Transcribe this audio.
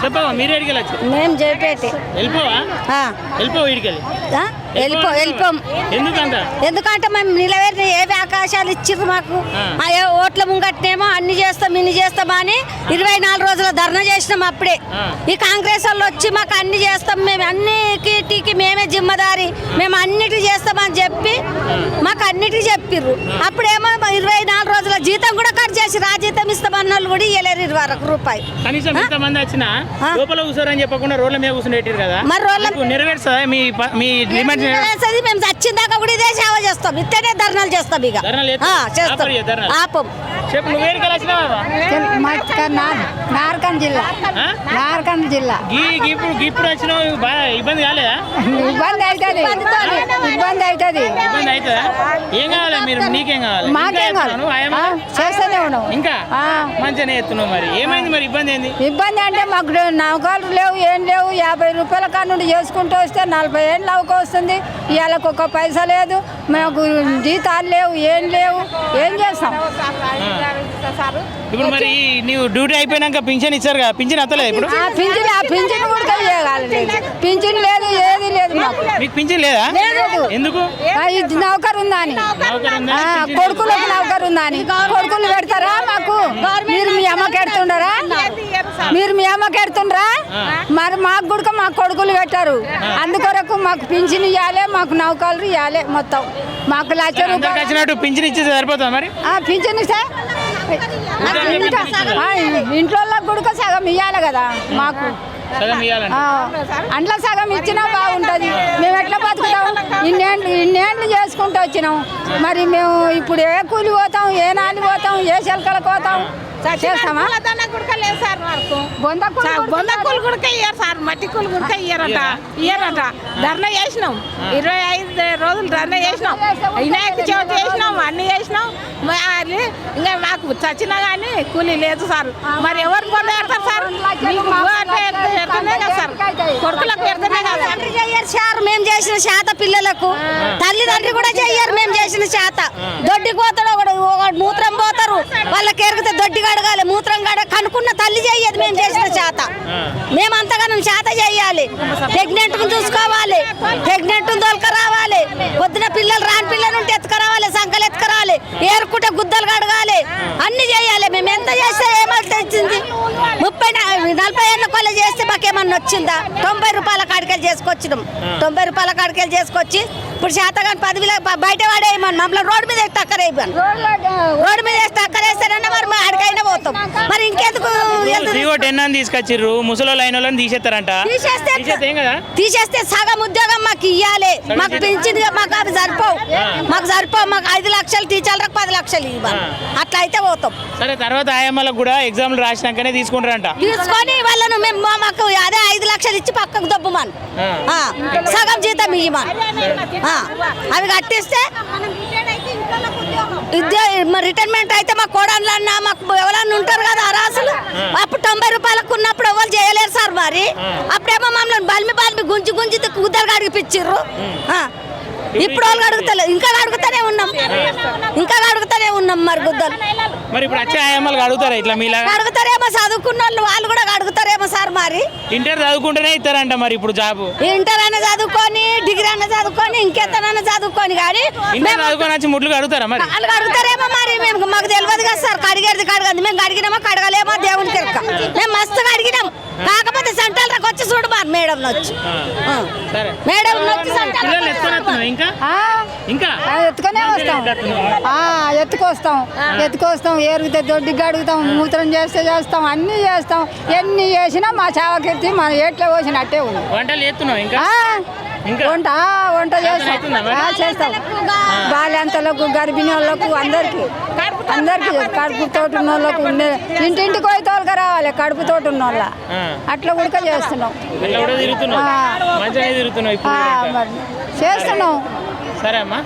చెప్పవా మీరు ఎడికి వెళ్ళచ్చు మేము చెప్పేటి వెళ్ళిపోవా వెళ్ళిపోవు ఇడికి వెళ్ళి వెళ్ళిపోం ఎందుకంటే మేము నిలవేరిన ఏవి అవకాశాలు ఇచ్చిర్రు మాకు ఓట్ల ముంగట్నేమో అన్ని చేస్తాం ఇన్ని చేస్తామా అని 24 రోజుల ధర్నా చేసినాం అప్పుడే ఈ కాంగ్రెస్ వాళ్ళు వచ్చి మాకు అన్ని చేస్తాం మేము అన్నిటికి మేమే జిమ్మదారి మేము అన్నిటి చేస్తామని చెప్పి మాకు అన్నిటికీ చెప్పిర్రు అప్పుడేమో 24 రోజుల జీతం కూడా కట్ చేసి జీతం ఇస్తామన్న వాళ్ళు కూడా ఇవ్వలేరు 20 రూపాయలు కనీసం ఎంతమంది వచ్చినా లోపల కూర్చోరని చెప్పకుండా రోడ్ల మీద కూర్చుని కదా మరి రోడ్ల నెరవేర్చదా మీ డిమాండ్ మేము చచ్చిన దాకా కూడా ఇదే సేవ చేస్తాం ఇట్టనే ధర్నాలు చేస్తాం ఇక ఆపం చెప్పు నువ్వేడికి వచ్చినావా నార్కండ్ జిల్లా ఇప్పుడు వచ్చినావు ఇబ్బంది కాలేదా ఇబ్బంది అవుతుంది ఇబ్బంది అవుతుందా ఏం కావాలి మీరు నీకేం కావాలి మాకేం కావాలి చేస్తూనే ఉన్నాం ఇంకా మంచిగానే ఎత్తున్నావు మరి ఏమైంది మరి ఇబ్బంది ఏంది ఇబ్బంది అంటే మాకు నౌకలు లేవు ఏం లేవు 50 రూపాయల కాడ నుండి చేసుకుంటూ వస్తే 40 ఏళ్ళు నౌక వస్తుంది ఇవాళకు ఒక పైసా లేదు మాకు జీతాలు లేవు ఏం చేస్తాం ఇప్పుడు మరి నీవు డ్యూటీ అయిపోయినాక పింఛన్ ఇచ్చారు కదా పింఛన్ అత్తలేదు ఇప్పుడు పింఛన్ కూడా పింఛన్ లేదు ఏది లేదు మీకు పింఛన్ లేదా ఎందుకు నౌకరు ఉందా అని కొడుకులకు నౌకరు ఉందా అని కొడుకులు పెడతారా మాకు మీరు మీ అమ్మకి ఎడుతుండరా మరి మాకు కూడా మాకు కొడుకులు పెట్టారు అందుకొరకు మాకు పింఛన్ ఇవ్వాలి మాకు నౌకలు ఇవ్వాలి మొత్తం మాకు 1,00,000 రూపాయలు పింఛన్ ఇచ్చి సరిపోతా మరి పింఛన్ ఇస్తే ఇంట్లో కూడా సగం ఇవ్వాలి కదా మాకు అంట్లో సగం ఇచ్చినా బాగుంటుంది మేము ఎట్లా బతుకుతాం ఇన్నేళ్ళు చేసుకుంటూ వచ్చినాం మరి మేము ఇప్పుడు ఏ కూలి పోతాం ఏ నాలి పోతాం ఏ చిలకలకు పోతాం చేస్తామా బొంద కూలి కూడా ఇయ్యారు సార్ మట్టి కూలి కూడా ఇయ్యరట ధర్నా చేసినాం 25 రోజులు ధర్నా చేసినాం వినాయక చవితి చేసినాం అన్ని చేసినాం ఇంకా మాకు చచ్చినా కానీ కూలీ లేదు సార్ మరి ఎవరు బొంద పెడతారు సార్ కొడుకులకు పెడతానే కదా సార్ మేము చేసిన శాత పిల్లలకు తల్లిదండ్రులు కూడా చెయ్యరు మేము చేసిన శాత దొడ్డికి పోతాడు ఒకడు మూత్రం పోతారు వాళ్ళకి ఎరిగితే దొడ్డి కడగాలి మూత్రం కనుక్కున్న తల్లి చెయ్యదు మేము చేసిన శాత మేము అంతగానం శాత చెయ్యాలి ప్రెగ్నెంట్ చూసుకోవాలి ప్రెగ్నెంట్ దొలక రావాలి పొద్దున పిల్లలు రాని పిల్లలు ఉంటే ఎత్తుకరావాలి సంకలు ఎత్తుకరావాలి ఏరుకుంటే గుద్దలు కడగాలి అన్ని చేయాలి మేము ఎంత చేస్తే ఏమవుతుంది వచ్చింది 30-40 ఏళ్ళ కొల్ల చేస్తే మాకేమన్నా వచ్చిందా 90 రూపాయల కాడికెళ్ళి చేసుకొచ్చినాం 90 రూపాయల కాడికెళ్ళి చేసుకొచ్చి ఇప్పుడు శాతగాని 10,000 బయట వాడేయమని మమ్మల్ని రోడ్డు మీద టక్కరేయమని రోడ్డు మీద టక్కరేస్తారన్నా మరి ఆడికైనా పోతాం మరి ఇంకెందుకు తీసుకొచ్చిర్రు ముసలి అయిన వాళ్ళని తీసేస్తారంట తీసేస్తే సగం ఉద్యోగం మాకు ఇవ్వాలి మాకు పెంచింది మాకు అవి సరిపోవు మాకు 5 లక్షలు టీచర్లకు 10 లక్షలు ఇవ్వాలి అట్లా అయితే పోతాం సరే తర్వాత ఆయమ్మలకు కూడా ఎగ్జామ్లు రాసినాకనే తీసుకుంటారంట తీసుకొని వాళ్ళను మేము మాకు అదే 5 లక్షలు ఇచ్చి పక్కకు దొబ్బమని సగం జీతం ఇవ్వమని అవి కట్టిస్తే రిటైర్మెంట్ అయితే మా కోడళ్ళన్నా మాకు ఎవరన్నా ఉంటారు కదా అరాసులు అప్పుడు 90 రూపాయలకు ఉన్నప్పుడు ఎవరు చేయలేరు సార్ మరి అప్పుడేమో మమ్మల్ని బల్మి గుంజి కుద్దలు కడిగిపిచ్చిర్రు ఇప్పుడు వాళ్ళు అడుగుతలేదు ఇంకా అడుగుతానే ఉన్నాం మరి గుద్దలు మరి ఇప్పుడు వచ్చే ఆయమ్మలు అడుగుతారా ఇట్లా మీలా అడుగుతారేమో చదువుకున్న వాళ్ళు కూడా అడుగుతారేమో సార్ మరి ఇంటర్ చదువుకుంటేనే ఇస్తారంట మరి ఇప్పుడు జాబ్ ఇంటర్ అయినా చదువుకొని డిగ్రీ అయినా చదువుకొని ఇంకెంతనైనా చదువుకొని కానీ చదువుకొని వచ్చి ముడ్లు అడుగుతారా మరి వాళ్ళు అడుగుతారేమో మరి మేము మాకు తెలియదు కదా సార్ కడిగేది కడగదు మేము కడిగినామో కడగలేమో దేవునికి ఎరక మేము మస్తుగా అడిగినాం కాకపోతే సెంట్రల్కి వచ్చి చూడు మరి మేడం వచ్చి ఎత్తుకొస్తాం ఏరిగితే దొడ్డికి అడుగుతాం మూత్రం చేస్తాం అన్ని చేస్తాం ఎన్ని చేసినా మా చావకెత్తి మన ఏట్లో పోసినట్టే ఉంది వంట చేస్తాం బాల్యంతలకు గర్భిణీ వాళ్ళకు అందరికి కడుపుతోటి ఉన్న వాళ్ళకు ఇంటింటికి పోయి తోలుక రావాలి కడుపుతోటి ఉన్న వాళ్ళ అట్లా కూడా చేస్తున్నాం చేస్తున్నాం సరే అమ్మా.